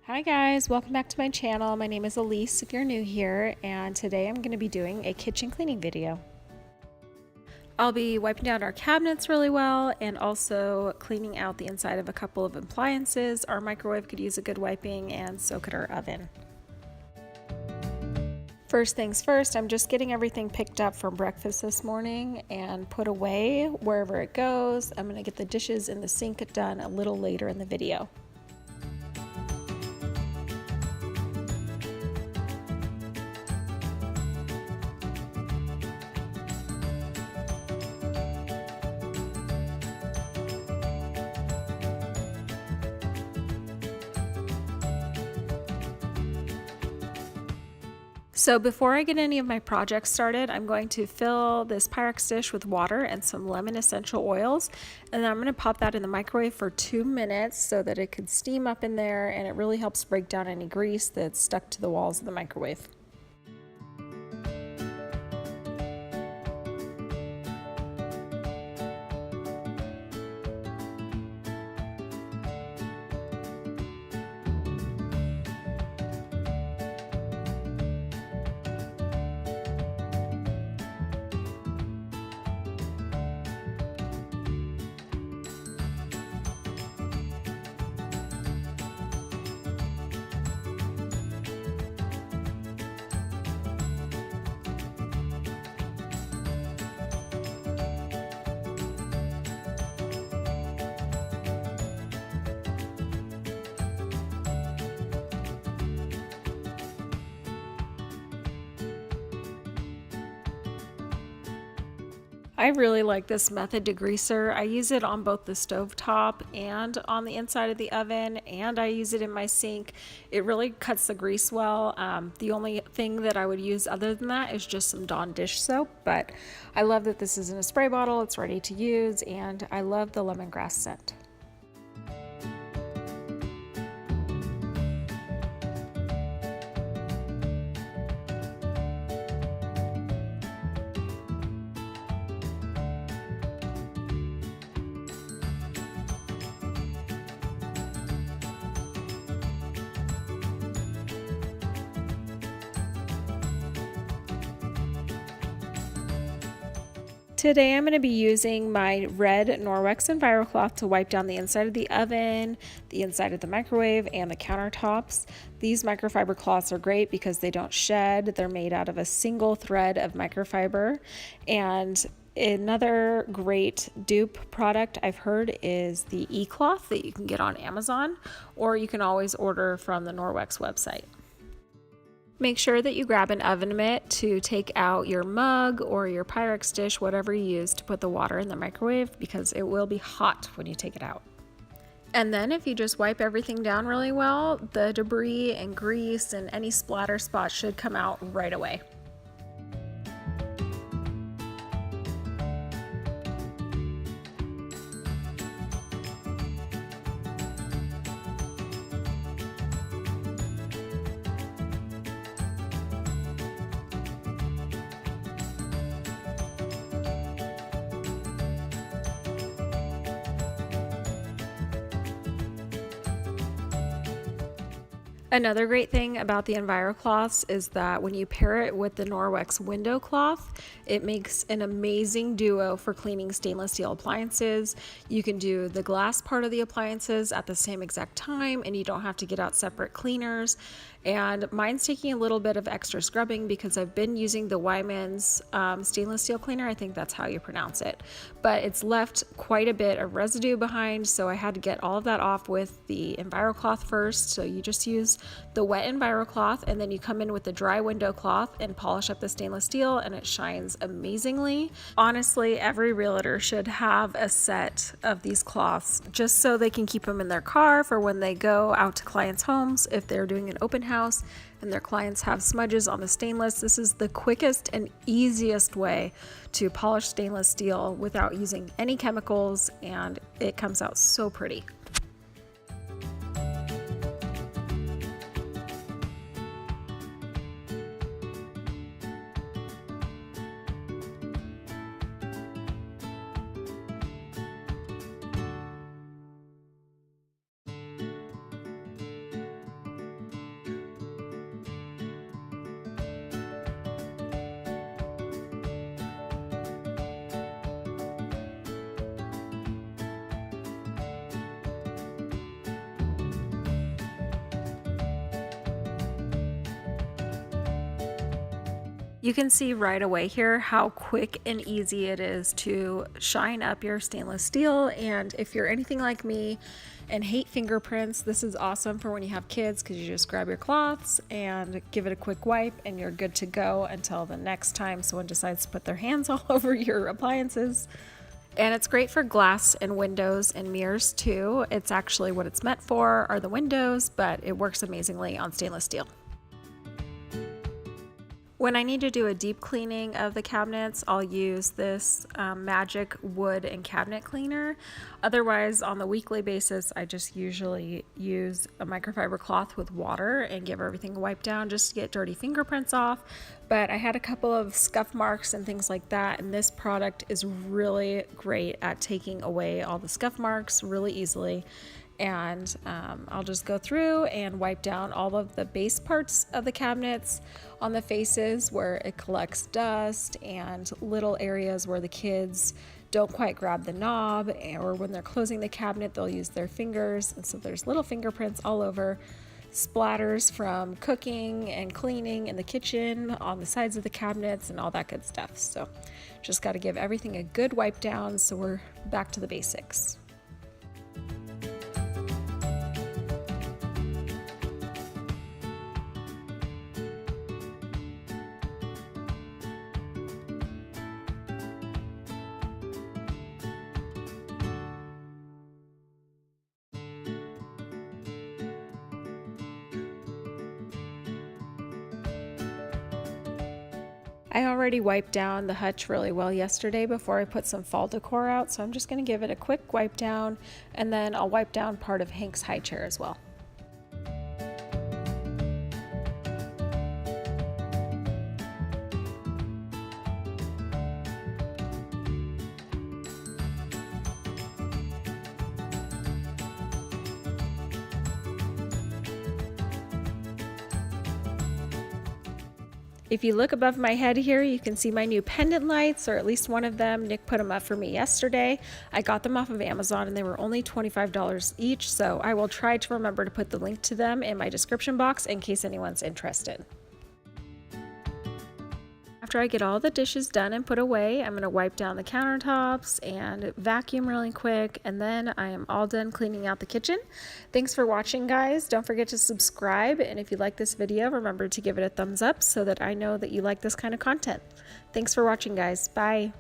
Hi guys, welcome back to my channel. My name is Elise if you're new here, and today I'm going to be doing a kitchen cleaning video. I'll be wiping down our cabinets really well and also cleaning out the inside of a couple of appliances. Our microwave could use a good wiping, and so could our oven. First things first, I'm just getting everything picked up from breakfast this morning and put away wherever it goes. I'm going to get the dishes in the sink done a little later in the video. So before I get any of my projects started, I'm going to fill this Pyrex dish with water and some lemon essential oils, and then I'm going to pop that in the microwave for 2 minutes so that it could steam up in there, and it really helps break down any grease that's stuck to the walls of the microwave. I really like this method degreaser. I use it on both the stove top and on the inside of the oven, and I use it in my sink. It really cuts the grease well. The only thing that I would use other than that is just some Dawn dish soap, but I love that this is in a spray bottle. It's ready to use, and I love the lemongrass scent. Today I'm going to be using my red Norwex EnviroCloth to wipe down the inside of the oven, the inside of the microwave, and the countertops. These microfiber cloths are great because they don't shed. They're made out of a single thread of microfiber. And another great dupe product I've heard is the e-cloth that you can get on Amazon, or you can always order from the Norwex website. Make sure that you grab an oven mitt to take out your mug or your Pyrex dish, whatever you use to put the water in the microwave, because it will be hot when you take it out. And then if you just wipe everything down really well, the debris and grease and any splatter spots should come out right away. Another great thing about the EnviroCloths is that when you pair it with the Norwex window cloth, it makes an amazing duo for cleaning stainless steel appliances. You can do the glass part of the appliances at the same exact time, and you don't have to get out separate cleaners. And mine's taking a little bit of extra scrubbing because I've been using the Wyman's stainless steel cleaner. I think that's how you pronounce it. But it's left quite a bit of residue behind, so I had to get all of that off with the EnviroCloth first. So you just use the wet EnviroCloth, and then you come in with the dry window cloth and polish up the stainless steel, and it shines amazingly. Honestly, every realtor should have a set of these cloths just so they can keep them in their car for when they go out to clients' homes if they're doing an open house and their clients have smudges on the stainless. This is the quickest and easiest way to polish stainless steel without using any chemicals, and it comes out so pretty. You can see right away here how quick and easy it is to shine up your stainless steel, and if you're anything like me and hate fingerprints, this is awesome for when you have kids, because you just grab your cloths and give it a quick wipe and you're good to go until the next time someone decides to put their hands all over your appliances. And it's great for glass and windows and mirrors too. It's actually what it's meant for, are the windows, but it works amazingly on stainless steel. When I need to do a deep cleaning of the cabinets, I'll use this magic wood and cabinet cleaner. Otherwise, on the weekly basis, I just usually use a microfiber cloth with water and give everything a wipe down just to get dirty fingerprints off. But I had a couple of scuff marks and things like that, and this product is really great at taking away all the scuff marks really easily. And I'll just go through and wipe down all of the base parts of the cabinets on the faces where it collects dust, and little areas where the kids don't quite grab the knob, or when they're closing the cabinet they'll use their fingers, and so there's little fingerprints all over, splatters from cooking and cleaning in the kitchen on the sides of the cabinets and all that good stuff. So just got to give everything a good wipe down so we're back to the basics. I already wiped down the hutch really well yesterday before I put some fall decor out, so I'm just going to give it a quick wipe down, and then I'll wipe down part of Hank's high chair as well. If you look above my head here, you can see my new pendant lights, or at least one of them. Nick put them up for me yesterday. I got them off of Amazon and they were only $25 each, so I will try to remember to put the link to them in my description box in case anyone's interested. After I get all the dishes done and put away, I'm going to wipe down the countertops and vacuum really quick, and then I am all done cleaning out the kitchen. Thanks for watching, guys. Don't forget to subscribe, and if you like this video, remember to give it a thumbs up so that I know that you like this kind of content. Thanks for watching, guys. Bye.